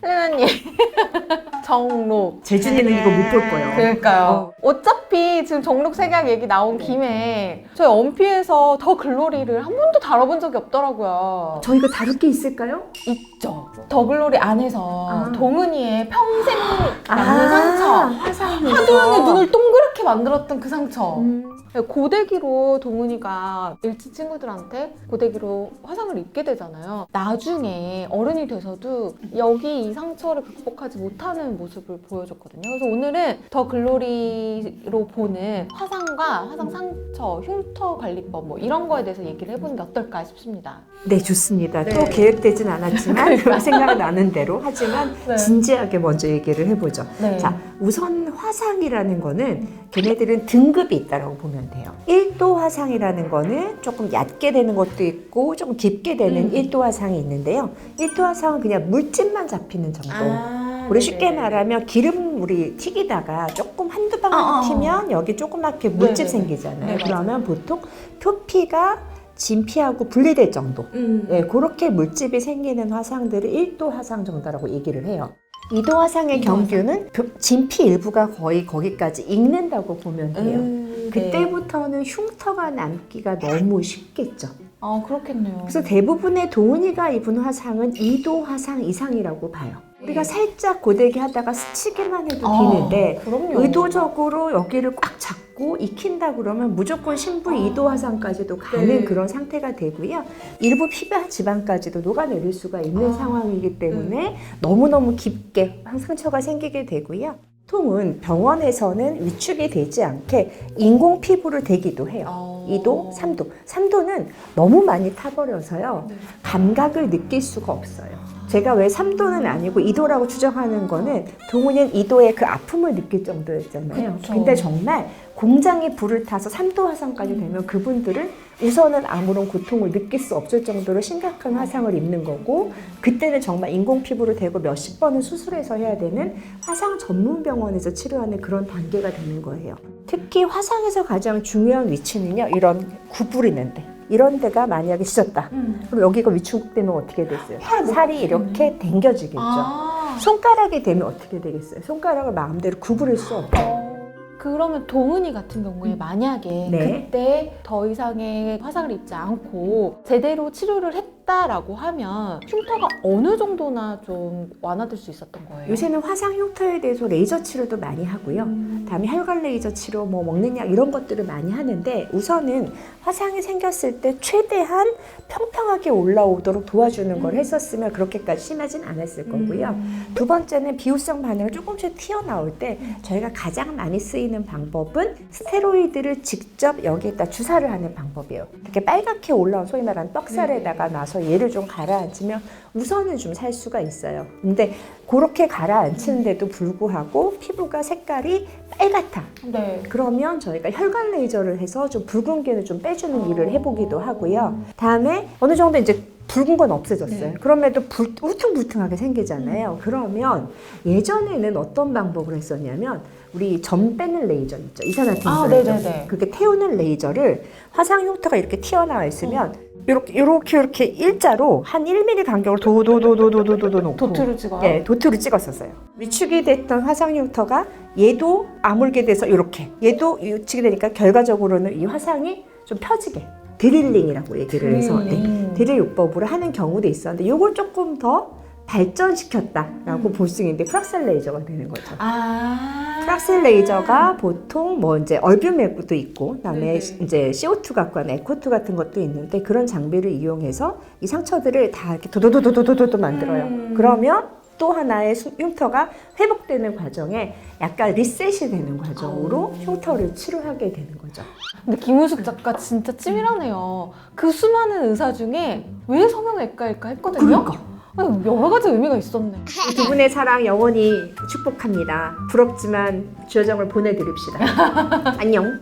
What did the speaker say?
헬레나님 정록. 재준이는 이거 못 볼 거예요. 그러니까요. 어차피 지금 정록 색약 얘기 나온 김에 저희 언피에서 더 글로리를 한 번도 다뤄본 적이 없더라고요. 저 이거 다룰 게 있을까요? 있죠. 더 글로리 안에서 아. 동은이의 평생 남는 상처. 화상에서. 하두영의 눈을 동그랗게 만들었던 그 상처. 음. 고데기로 동은이가 일진 친구들한테 고데기로 화상을 입게 되잖아요. 나중에 어른이 돼서도 여기 이 상처를 극복하지 못하는 모습을 보여줬거든요. 그래서 오늘은 더 글로리로 보는 화상과 화상 상처, 흉터 관리법 뭐 이런 거에 대해서 얘기를 해보는 게 어떨까 싶습니다. 네, 좋습니다. 네. 또 계획되진 않았지만 생각나는 대로 하지만 네. 진지하게 먼저 얘기를 해보죠. 네. 자, 우선 화상이라는 거는 걔네들은 등급이 있다고 보면 돼요. 1도 화상이라는 거는 조금 얕게 되는 것도 있고 조금 깊게 되는 1도 화상이 있는데요. 1도 화상은 그냥 물집만 잡히는 정도. 우리 쉽게 말하면 기름물이 튀기다가 조금 한두 방울 튀면 여기 조그맣게 물집 네네네. 생기잖아요. 네, 그러면 보통 표피가 진피하고 분리될 정도. 네, 그렇게 물집이 생기는 화상들을 1도 화상 정도라고 얘기를 해요. 2도 화상의 경우는 진피 일부가 거의 거기까지 익는다고 보면 돼요. 그때부터는 흉터가 남기가 너무 쉽겠죠. 아, 그렇겠네요. 그래서 대부분의 동은이가 입은 화상은 2도 화상 이상이라고 봐요. 우리가 살짝 고데기 하다가 스치기만 해도 비는데 그럼요. 의도적으로 여기를 꽉 잡고 익힌다 그러면 무조건 신부 2도 화상까지도 가는 네. 그런 상태가 되고요. 일부 피부 지방까지도 녹아내릴 수가 있는 상황이기 때문에 너무너무 깊게 상처가 생기게 되고요. 보통은 병원에서는 위축이 되지 않게 인공 피부를 대기도 해요. 2도, 3도. 3도는 너무 많이 타버려서요. 감각을 느낄 수가 없어요. 제가 왜 3도는 아니고 2도라고 추정하는 거는 동은이는 2도의 그 아픔을 느낄 정도였잖아요. 그쵸. 근데 정말 공장이 불을 타서 3도 화상까지 되면 그분들은 우선은 아무런 고통을 느낄 수 없을 정도로 심각한 화상을 입는 거고, 그때는 정말 인공 피부를 대고 몇십 번은 수술해서 해야 되는 화상 전문 병원에서 치료하는 그런 단계가 되는 거예요. 특히 화상에서 가장 중요한 위치는요, 이런 구부리는 데. 이런 데가 만약에 찢었다. 그럼 여기가 위축되면 어떻게 됐어요? 살이 이렇게 당겨지겠죠. 손가락이 되면 어떻게 되겠어요? 손가락을 마음대로 구부릴 수 없죠. 그러면 동은이 같은 경우에 만약에 네. 그때 더 이상의 화상을 입지 않고 제대로 치료를 했다라고 하면 흉터가 어느 정도나 좀 완화될 수 있었던 거예요? 요새는 화상 흉터에 대해서 레이저 치료도 많이 하고요. 다음에 혈관 레이저 치료, 뭐 먹는 약 이런 것들을 많이 하는데, 우선은 화상이 생겼을 때 최대한 평평하게 올라오도록 도와주는 걸 했었으면 그렇게까지 심하진 않았을 거고요. 두 번째는 비후성 반응을 조금씩 튀어나올 때 저희가 가장 많이 쓰이는 방법은 스테로이드를 직접 여기에다 주사를 하는 방법이에요. 이렇게 빨갛게 올라온 소위 말하는 떡살에다가 놔서 얘를 좀 가라앉히면 우선은 좀 살 수가 있어요. 근데 그렇게 가라앉히는데도 불구하고 피부가 색깔이 빨갛다. 네. 그러면 저희가 혈관 레이저를 해서 좀 붉은기를 좀 빼주는 일을 해보기도 하고요. 다음에 어느 정도 이제 붉은 건 없어졌어요. 네. 그럼에도 울퉁불퉁하게 생기잖아요. 그러면 예전에는 어떤 방법을 했었냐면, 우리 점 빼는 레이저 있죠. 이산화탄소 레이저. 네네네. 그렇게 태우는 레이저를 화상 흉터가 이렇게 튀어나와 있으면 이렇게 일자로 한 1mm 간격으로 도도도도도도도 놓고 도트를 찍어요? 예, 도트로 찍었었어요. 위축이 됐던 화상 흉터가 얘도 아물게 돼서 이렇게, 얘도 위축이 되니까 결과적으로는 이 화상이 좀 펴지게, 드릴링이라고 얘기를 해서 드릴 요법으로 하는 경우도 있었는데, 이걸 조금 더 발전시켰다라고 볼 수 있는데 프락셀 레이저가 되는 거죠. 프락셀 레이저가 보통 뭐 이제 얼뷰맥도 있고, 그다음에 이제 CO2 갖고 하는 에코2 같은 것도 있는데, 그런 장비를 이용해서 이 상처들을 다 이렇게 도도도도도도도 만들어요. 그러면 또 하나의 흉터가 회복되는 과정에 약간 리셋이 되는 과정으로 흉터를 치료하게 되는 거죠. 근데 김우숙 작가 진짜 찌밀하네요. 그 수많은 의사 중에 왜 성형외과일까 했거든요. 아니, 여러 가지 의미가 있었네. 두 분의 사랑 영원히 축복합니다. 부럽지만 주여정을 보내드립시다. 안녕.